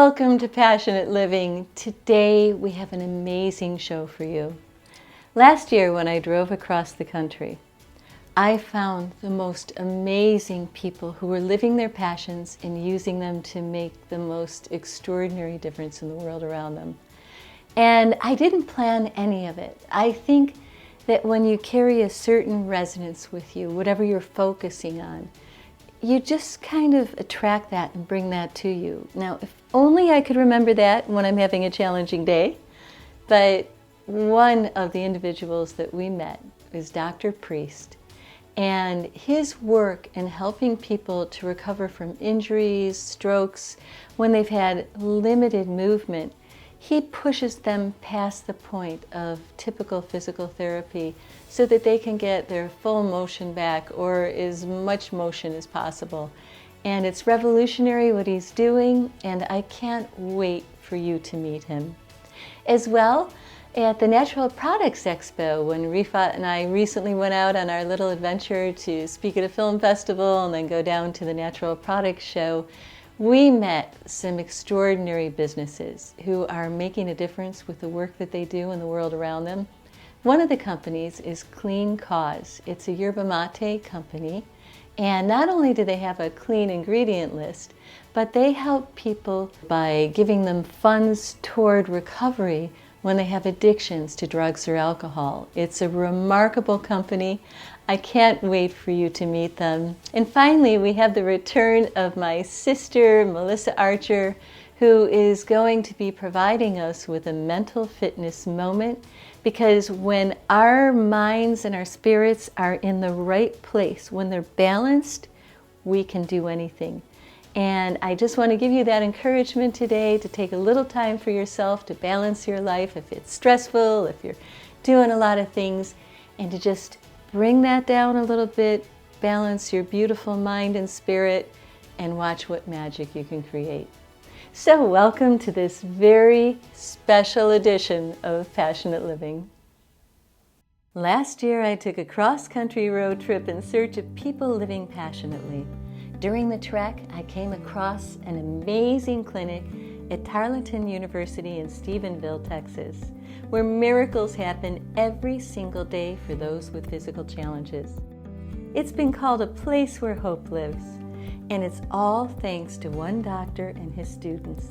Welcome to Passionate Living. Today we have an amazing show for you. Last year when I drove across the country, I found the most amazing people who were living their passions and using them to make the most extraordinary difference in the world around them. And I didn't plan any of it. I think that when you carry a certain resonance with you, whatever you're focusing on, you just kind of attract that and bring that to you. Now, if only I could remember that when I'm having a challenging day. But one of the individuals that we met is Dr. Priest. And his work in helping people to recover from injuries, strokes, when they've had limited movement, he pushes them past the point of typical physical therapy so that they can get their full motion back or as much motion as possible. And it's revolutionary what he's doing, and I can't wait for you to meet him. As well, at the Natural Products Expo, when Rifat and I recently went out on our little adventure to speak at a film festival and then go down to the Natural Products Show, we met some extraordinary businesses who are making a difference with the work that they do in the world around them. One of the companies is Clean Cause. It's a yerba mate company, and not only do they have a clean ingredient list, but they help people by giving them funds toward recovery when they have addictions to drugs or alcohol. It's a remarkable company. I can't wait for you to meet them. And finally, we have the return of my sister, Melissa Archer, who is going to be providing us with a mental fitness moment, because when our minds and our spirits are in the right place, when they're balanced, we can do anything. And I just want to give you that encouragement today to take a little time for yourself to balance your life if it's stressful, if you're doing a lot of things, and to just bring that down a little bit, balance your beautiful mind and spirit, and watch what magic you can create. So welcome to this very special edition of Passionate Living. Last year I took a cross-country road trip in search of people living passionately. During the trek, I came across an amazing clinic at Tarleton University in Stephenville, Texas, where miracles happen every single day for those with physical challenges. It's been called a place where hope lives, and it's all thanks to one doctor and his students.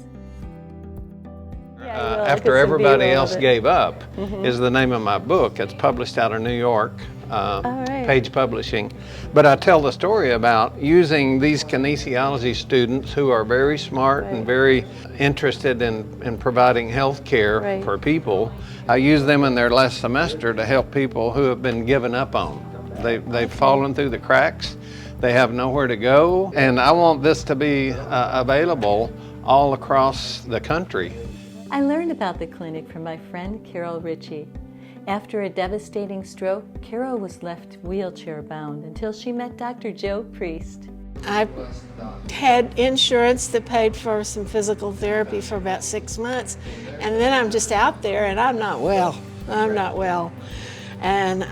After Everybody Else Gave Up is the name of my book. It's published out of New York, Page Publishing. But I tell the story about using these kinesiology students who are very smart and very interested in providing health care for people. I use them in their last semester to help people who have been given up on. They've fallen through the cracks. They have nowhere to go. And I want this to be available all across the country. I learned about the clinic from my friend Carol Ritchie. After a devastating stroke, Carol was left wheelchair-bound until she met Dr. Joe Priest. I had insurance that paid for some physical therapy for about 6 months, and then I'm just out there and I'm not well. And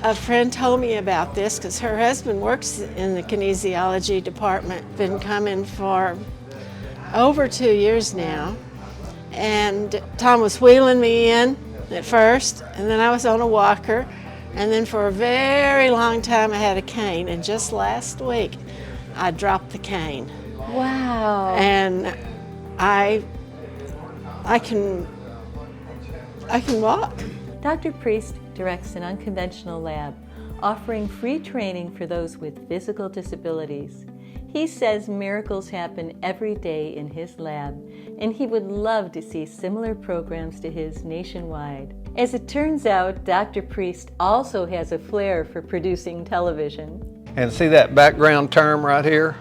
a friend told me about this because her husband works in the kinesiology department, been coming for over 2 years now, and Tom was wheeling me in at first, and then I was on a walker, and then for a very long time I had a cane, and just last week I dropped the cane. Wow. And I can walk. Dr. Priest directs an unconventional lab, offering free training for those with physical disabilities. He says miracles happen every day in his lab, and he would love to see similar programs to his nationwide. As it turns out, Dr. Priest also has a flair for producing television. And see that background term right here?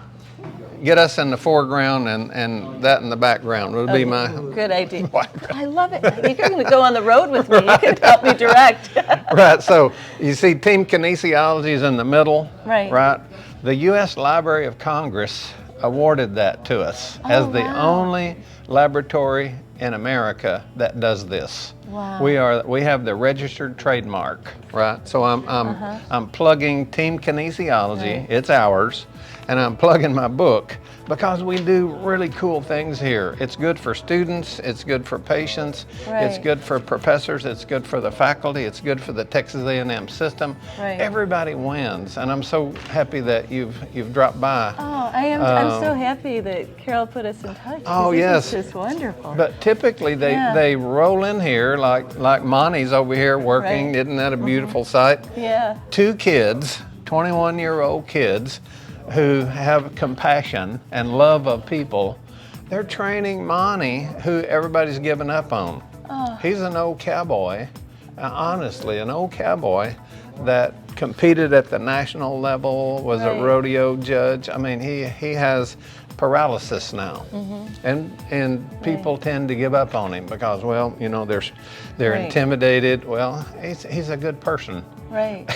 Get us in the foreground and that in the background would be my... Good idea. I love it. If you're going to go on the road with me, you can help me direct. Right, so you see Team Kinesiology is in the middle, right? The U.S. Library of Congress awarded that to us as the only laboratory in America that does this. Wow. We have the registered trademark, right? So I'm plugging Team Kinesiology, it's ours, and I'm plugging my book because we do really cool things here. It's good for students, it's good for patients, it's good for professors, it's good for the faculty, it's good for the Texas A&M system. Everybody wins, and I'm so happy that you've dropped by. Oh, I'm so happy that Carol put us in touch. Oh, yes. This is just wonderful. But typically they roll in here like Monty's over here working. Isn't that a beautiful sight? Yeah. 2 kids, 21-year-old kids, who have compassion and love of people. They're training Monty, who everybody's given up on. He's an old cowboy, honestly, an old cowboy that competed at the national level, was a rodeo judge. I mean, he has paralysis now, and people tend to give up on him because, well, you know, they're intimidated. Well, he's a good person. Right.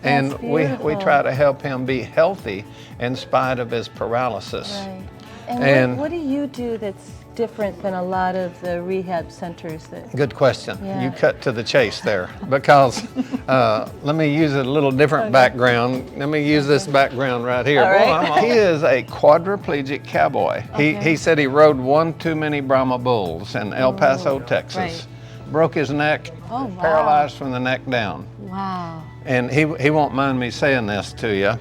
And we try to help him be healthy in spite of his paralysis. Right. And what do you do that's different than a lot of the rehab centers? Good question. You cut to the chase there because let me use a little different background. Let me use this background right here. He is a quadriplegic cowboy. He said he rode one too many Brahma bulls in El Paso, Texas. Broke his neck, paralyzed from the neck down. Wow. And he won't mind me saying this to you.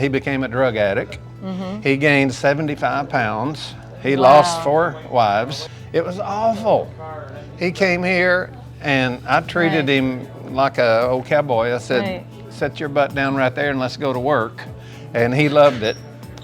He became a drug addict. He gained 75 pounds. He lost 4 wives. It was awful. He came here and I treated him like a old cowboy. I said, set your butt down right there and let's go to work. And he loved it.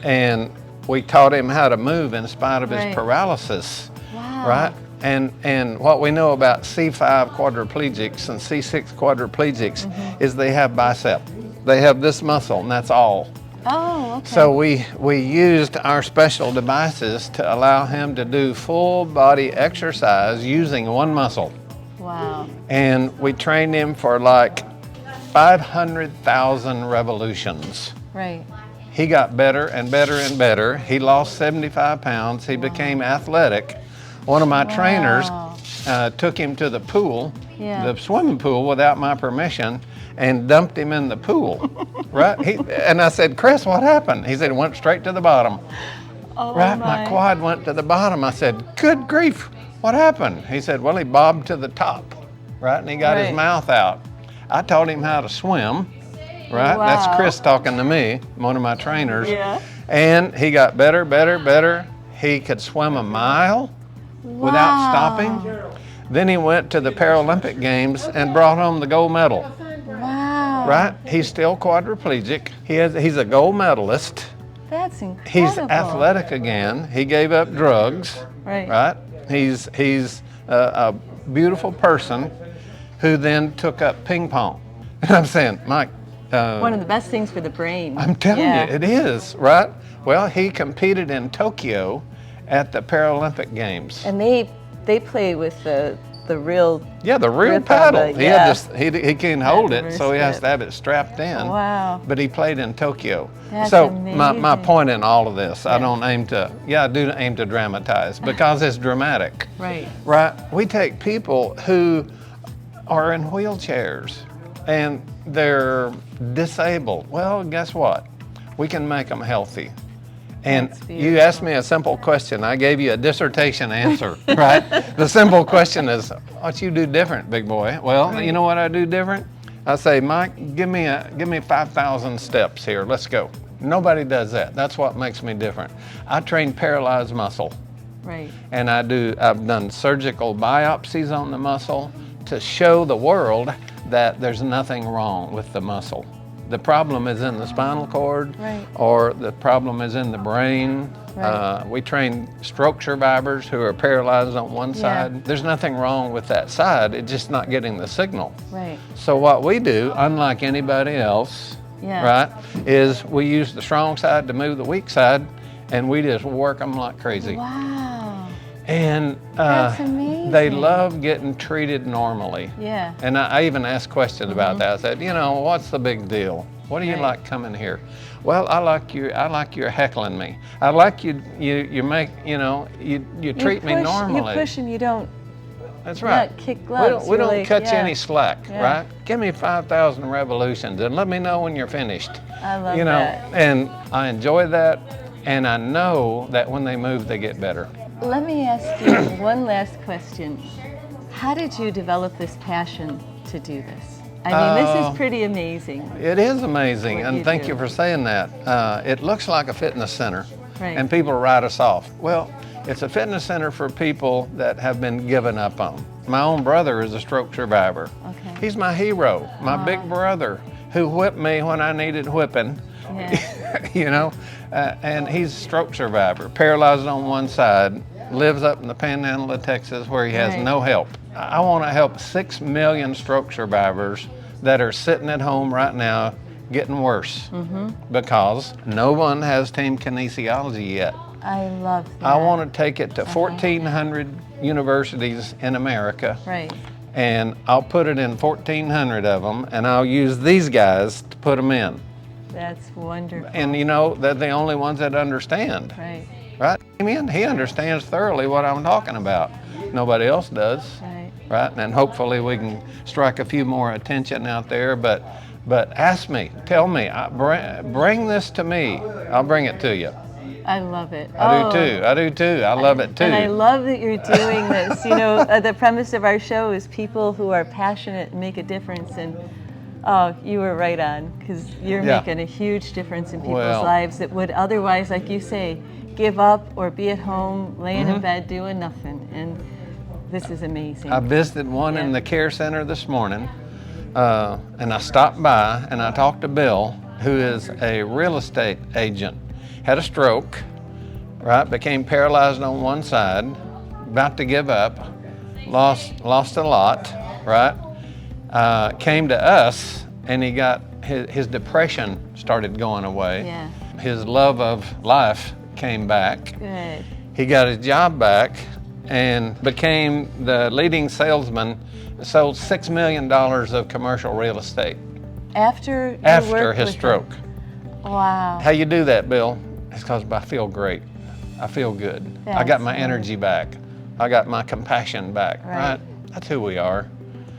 And we taught him how to move in spite of his paralysis. Wow. Right? And what we know about C5 quadriplegics and C6 quadriplegics is they have bicep. They have this muscle and that's all. Oh, okay. So we used our special devices to allow him to do full body exercise using one muscle. Wow. And we trained him for like 500,000 revolutions. Right. He got better and better and better. He lost 75 pounds. He became athletic. One of my trainers took him to the pool, the swimming pool, without my permission, and dumped him in the pool, right? And I said, Chris, what happened? He said, it went straight to the bottom. Oh, right, my quad went to the bottom. I said, good grief, what happened? He said, well, he bobbed to the top, right? And he got his mouth out. I taught him how to swim, right? Wow. That's Chris talking to me, one of my trainers. And he got better, better, better. He could swim a mile without stopping. Then he went to the Paralympic Games and brought home the gold medal. Wow. Right? He's still quadriplegic. He's a gold medalist. That's incredible. He's athletic again. He gave up drugs. Right? He's a beautiful person who then took up ping pong. And I'm saying, Mike. One of the best things for the brain. I'm telling you, it is, right? Well, he competed in Tokyo at the Paralympic Games. And they play with the real the real paddle. He can hold it, so he has to have it strapped in. Wow. But he played in Tokyo. That's so amazing. my point in all of this, I don't aim to, I do aim to dramatize because it's dramatic. Right. We take people who are in wheelchairs and they're disabled. Well, guess what? We can make them healthy. And you asked me a simple question. I gave you a dissertation answer, right? The simple question is, what you do different, big boy? Well, you know what I do different? I say, Mike, give me 5,000 steps here. Let's go. Nobody does that. That's what makes me different. I train paralyzed muscle. Right. And I've done surgical biopsies on the muscle to show the world that there's nothing wrong with the muscle. The problem is in the spinal cord, or the problem is in the brain. We train stroke survivors who are paralyzed on one side. There's nothing wrong with that side, it's just not getting the signal. Right. So what we do, unlike anybody else, is we use the strong side to move the weak side, and we just work them like crazy. Wow. And That's amazing. They love getting treated normally. Yeah. And I even asked questions about that. I said, what's the big deal? What do you like coming here? Well, I like you heckling me. I like you make, you treat me normally. You push and you don't That's right. Not kick gloves. We don't cut you yeah. any slack, right? Give me 5,000 revolutions and let me know when you're finished. I love you know, that. And I enjoy that, and I know that when they move, they get better. Let me ask you one last question. How did you develop this passion to do this? I mean, this is pretty amazing. It is amazing, and thank you for saying that. It looks like a fitness center, right. and people write us off. Well, it's a fitness center for people that have been given up on. My own brother is a stroke survivor. Okay. He's my hero, my big brother, who whipped me when I needed whipping. Yeah. You know, and he's a stroke survivor, paralyzed on one side, lives up in the panhandle of Texas where he has no help. I want to help 6 million stroke survivors that are sitting at home right now getting worse because no one has team kinesiology yet. I love that. I want to take it to 1,400 universities in America. Right. And I'll put it in 1,400 of them, and I'll use these guys to put them in. That's wonderful. And you know, they're the only ones that understand. Right. Right? Amen. He understands thoroughly what I'm talking about. Nobody else does. Right. Right? And hopefully we can strike a few more attention out there. But ask me, tell me, bring this to me. I'll bring it to you. I love it. I do too. I love it too. And I love that you're doing this. You know, the premise of our show is people who are passionate and make a difference. And oh, you were right on, because you're making a huge difference in people's lives that would otherwise, like you say, give up or be at home, laying in bed doing nothing. And this is amazing. I visited one in the care center this morning, and I stopped by and I talked to Bill, who is a real estate agent. Had a stroke, right? Became paralyzed on one side, about to give up, lost a lot, right? Came to us, and he got his depression started going away. Yeah. His love of life came back. Good. He got his job back and became the leading salesman, sold $6 million of commercial real estate. After his stroke. Wow. How you do that, Bill? It's because I feel great. I feel good. I got my energy back. I got my compassion back, right? That's who we are.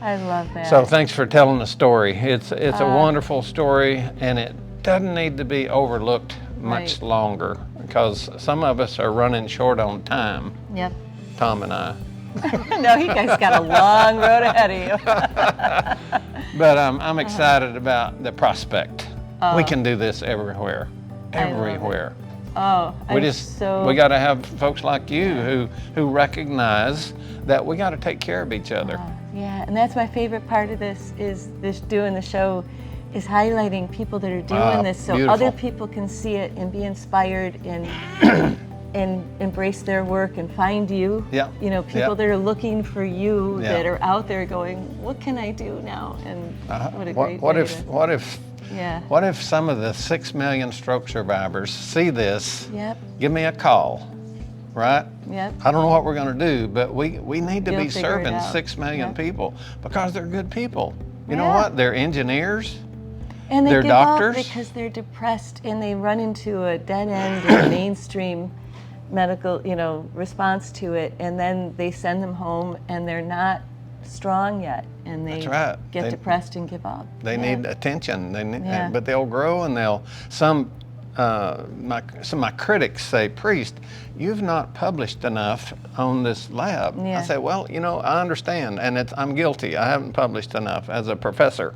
I love that. So thanks for telling the story. It's a wonderful story, and it doesn't need to be overlooked much longer, because some of us are running short on time. Yep. Tom and I. No, you guys got a long road ahead of you. But I'm excited about the prospect. We can do this everywhere. Everywhere. We got to have folks like you who recognize that we got to take care of each other. Yeah, and that's my favorite part of this doing the show, is highlighting people that are doing this so beautiful. Other people can see it and be inspired and embrace their work and find you. Yeah. You know, people that are looking for you, that are out there going, what can I do now? And what a great What if some of the 6 million stroke survivors see this? Yep. Give me a call, right? Yep. I don't know what we're going to do, but we need to be serving 6 million Yep. people, because they're good people. You know what? They're engineers. And they they're give doctors. up because they're depressed and they run into a dead end in mainstream medical, response to it, and then they send them home and they're not strong yet, and they get depressed and give up. They need attention. But they'll grow, and some of my critics say, "Priest, you've not published enough on this lab." I say, well, I understand, and I'm guilty. I haven't published enough as a professor.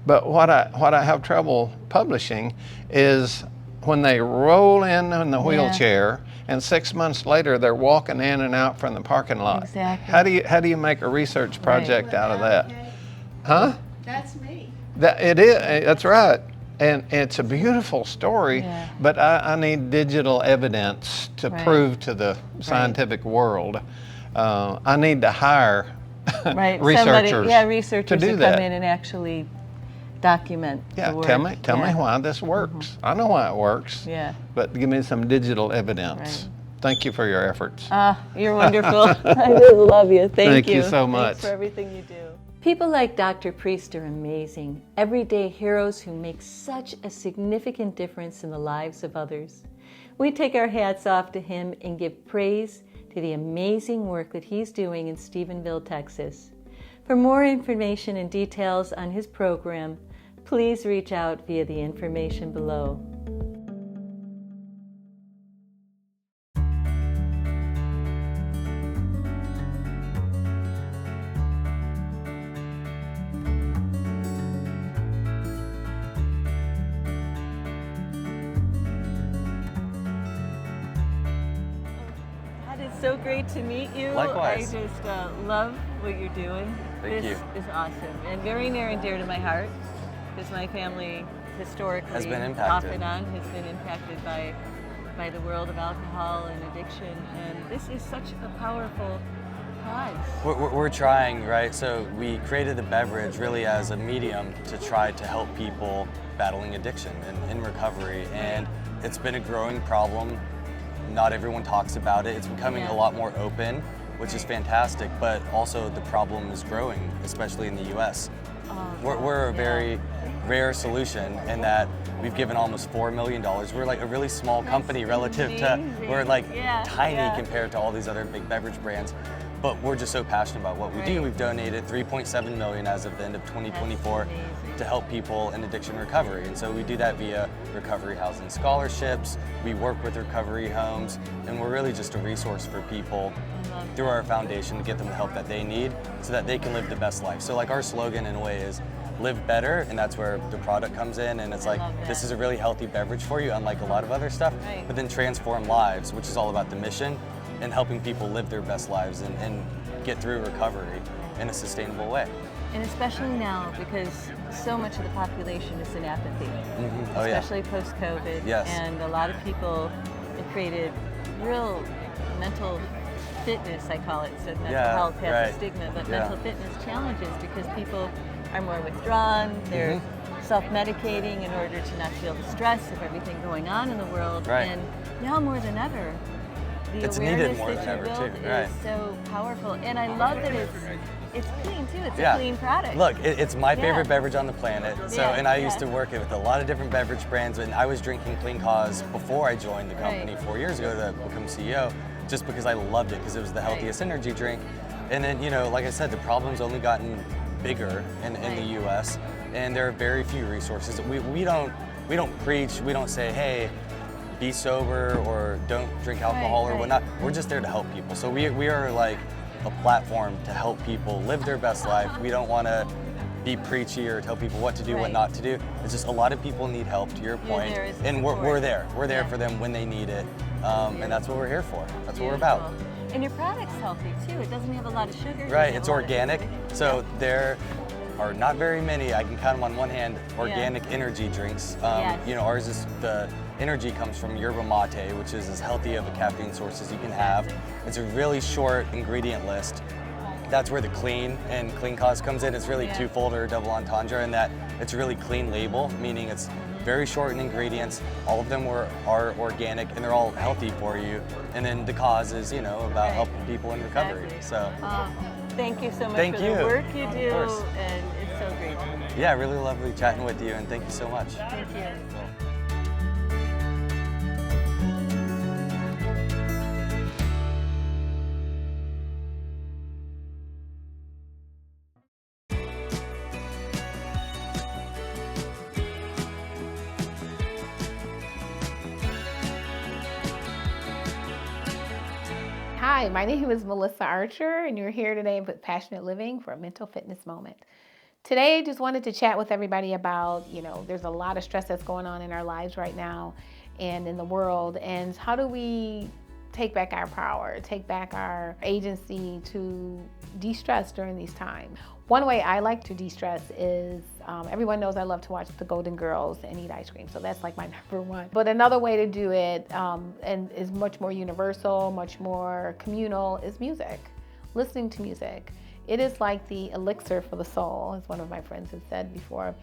But what I have trouble publishing is when they roll in the wheelchair, and 6 months later they're walking in and out from the parking lot. Exactly. How do you make a research project out of that? Huh? That's me. It is. That's right. And it's a beautiful story, but I need digital evidence to prove to the scientific world. I need to hire researchers, researchers to do come that. in and actually document the work. Tell me why this works. I know why it works. Yeah. But give me some digital evidence. Thank you for your efforts. You're wonderful. I really love you. Thank you. Thank you so much. Thanks for everything you do. People like Dr. Priest are amazing, everyday heroes who make such a significant difference in the lives of others. We take our hats off to him and give praise to the amazing work that he's doing in Stephenville, Texas. For more information and details on his program, please reach out via the information below. It's so great to meet you. Likewise. I just love what you're doing. Thank you. This is awesome and very near and dear to my heart because my family historically has been impacted. off and on has been impacted by the world of alcohol and addiction, and this is such a powerful cause. We're trying, right? So we created the beverage really as a medium to try to help people battling addiction and in recovery, and it's been a growing problem. Not everyone talks about it. It's becoming a lot more open, which is fantastic, but also the problem is growing, especially in the US. We're a very rare solution in that we've given almost $4 million. We're like a really small company relative to, we're like tiny compared to all these other big beverage brands, but we're just so passionate about what we do. We've donated $3.7 million as of the end of 2024 to help people in addiction recovery. And so we do that via recovery housing scholarships, we work with recovery homes, and we're really just a resource for people through our foundation to get them the help that they need so that they can live the best life. So like our slogan in a way is live better, and that's where the product comes in, and it's like, this is a really healthy beverage for you, unlike a lot of other stuff, but then transform lives, which is all about the mission and helping people live their best lives and get through recovery in a sustainable way. And especially now, because so much of the population is in apathy, especially post-COVID. Yes. And a lot of people have created real mental fitness, I call it. So mental health has a stigma, but mental fitness challenges because people are more withdrawn, they're self-medicating in order to not feel the stress of everything going on in the world. And now more than ever, the it's awareness needed more that than you ever build too. is so powerful. And I love that it's clean too. It's a clean product. Look, it's my favorite beverage on the planet. So, and I used to work with a lot of different beverage brands, and I was drinking Clean Cause before I joined the company 4 years ago to become CEO, just because I loved it because it was the healthiest energy drink. And then, you know, like I said, the problem's only gotten bigger in the U.S. and there are very few resources. We don't preach. We don't say, hey, be sober or don't drink alcohol or whatnot. We're just there to help people. So we are like a platform to help people live their best life. We don't want to be preachy or tell people what to do, what not to do. It's just a lot of people need help, to your point, and we're there. We're there for them when they need it, and that's what we're here for. That's what we're about. And your product's healthy too. It doesn't have a lot of sugar. Right, it's organic. So there are not very many, I can count them on one hand, organic energy drinks. You know, ours is, the energy comes from Yerba mate, which is as healthy of a caffeine source as you can have. It's a really short ingredient list. That's where the clean and Clean Cause comes in. It's really twofold or double entendre in that it's a really clean label, meaning it's very short in ingredients. All of them are organic and they're all healthy for you. And then the cause is, you know, about helping people in recovery. So thank you so much for the work you do, and it's so great to meet you. Yeah, really lovely chatting with you, and thank you so much. Thank you. Hi, my name is Melissa Archer, and you're here today with Passionate Living for a Mental Fitness Moment. Today, I just wanted to chat with everybody about, you know, there's a lot of stress that's going on in our lives right now and in the world, and how do we take back our power, take back our agency to de-stress during these times. One way I like to de-stress is, everyone knows I love to watch the Golden Girls and eat ice cream, so that's like my number one. But another way to do it, and is much more universal, much more communal, is music, listening to music. It is like the elixir for the soul, as one of my friends has said before.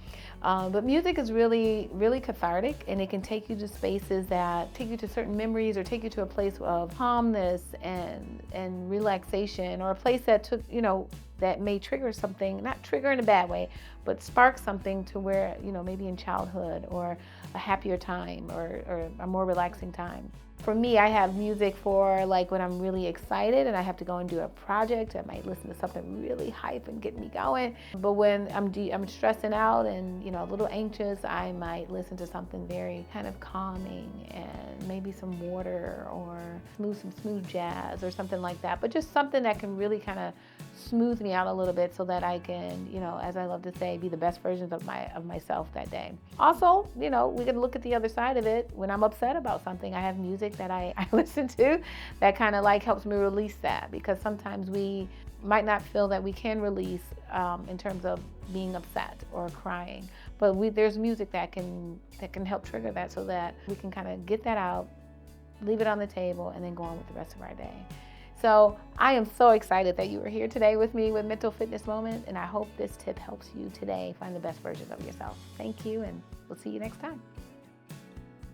But music is really, really cathartic, and it can take you to spaces that take you to certain memories or take you to a place of calmness and relaxation, or a place that took, you know, that may trigger something, not trigger in a bad way, but spark something to where, you know, maybe in childhood or a happier time or a more relaxing time. For me, I have music for like when I'm really excited and I have to go and do a project. I might listen to something really hype and get me going. But when I'm stressing out and, you know, a little anxious, I might listen to something very kind of calming and maybe some water or some smooth jazz or something like that. But just something that can really kind of smooth me out a little bit so that I can, you know, as I love to say, be the best versions of myself that day. Also, you know, we can look at the other side of it. When I'm upset about something, I have music that I listen to that kind of like helps me release that, because sometimes we might not feel that we can release in terms of being upset or crying, but there's music that can help trigger that so that we can kind of get that out, leave it on the table, and then go on with the rest of our day. So I am so excited that you are here today with me with Mental Fitness Moment, and I hope this tip helps you today find the best version of yourself. Thank you, and we'll see you next time.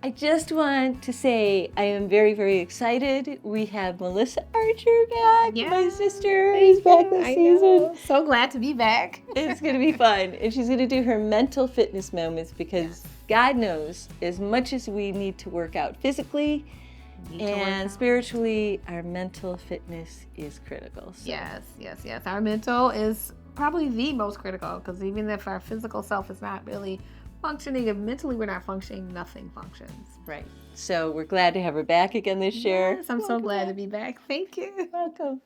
I just want to say I am very, very excited. We have Melissa Archer back. Yeah, my sister is back this season. So glad to be back. It's going to be fun. And she's going to do her mental fitness moments because God knows, as much as we need to work out physically and spiritually, our mental fitness is critical. So. Yes. Our mental is probably the most critical, because even if our physical self is not really functioning, if mentally we're not functioning, nothing functions. Right. So we're glad to have her back again this year. Yes, I'm so glad to be back. Thank you. Welcome.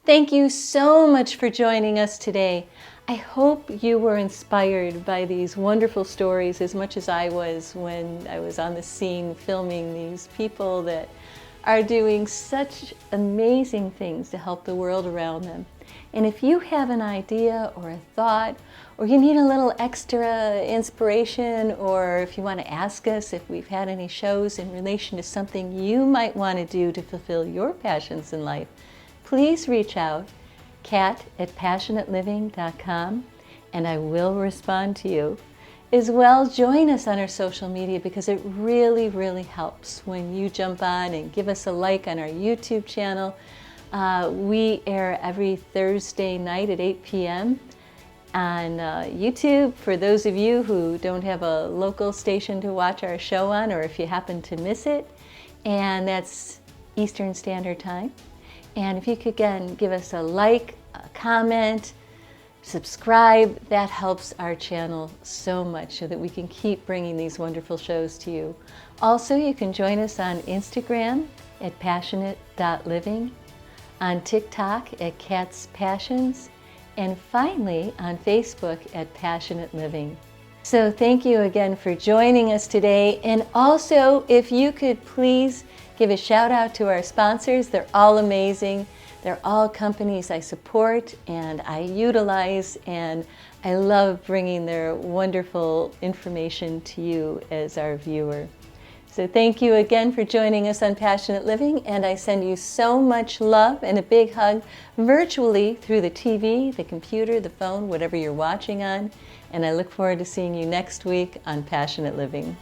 Thank you so much for joining us today. I hope you were inspired by these wonderful stories as much as I was when I was on the scene filming these people that are doing such amazing things to help the world around them. And if you have an idea or a thought, or you need a little extra inspiration, or if you want to ask us if we've had any shows in relation to something you might want to do to fulfill your passions in life, please reach out, kat@passionateliving.com, and I will respond to you. As well, join us on our social media, because it really, really helps when you jump on and give us a like on our YouTube channel. We air every Thursday night at 8 p.m. on YouTube for those of you who don't have a local station to watch our show on, or if you happen to miss it. And that's Eastern Standard Time. And if you could, again, give us a like, a comment, subscribe, that helps our channel so much so that we can keep bringing these wonderful shows to you. Also, you can join us on Instagram at passionate.living, on TikTok at Kat's Passions, and finally on Facebook at Passionate Living. So thank you again for joining us today. And also, if you could please give a shout out to our sponsors. They're all amazing. They're all companies I support and I utilize, and I love bringing their wonderful information to you as our viewer. So thank you again for joining us on Passionate Living, and I send you so much love and a big hug virtually through the TV, the computer, the phone, whatever you're watching on, and I look forward to seeing you next week on Passionate Living.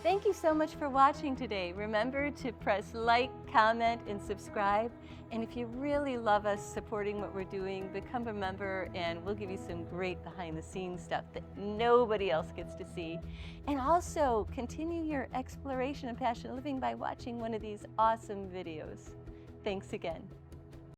Thank you so much for watching today. Remember to press like, comment, and subscribe. And if you really love us supporting what we're doing, become a member and we'll give you some great behind-the-scenes stuff that nobody else gets to see. And also continue your exploration of passionate living by watching one of these awesome videos. Thanks again.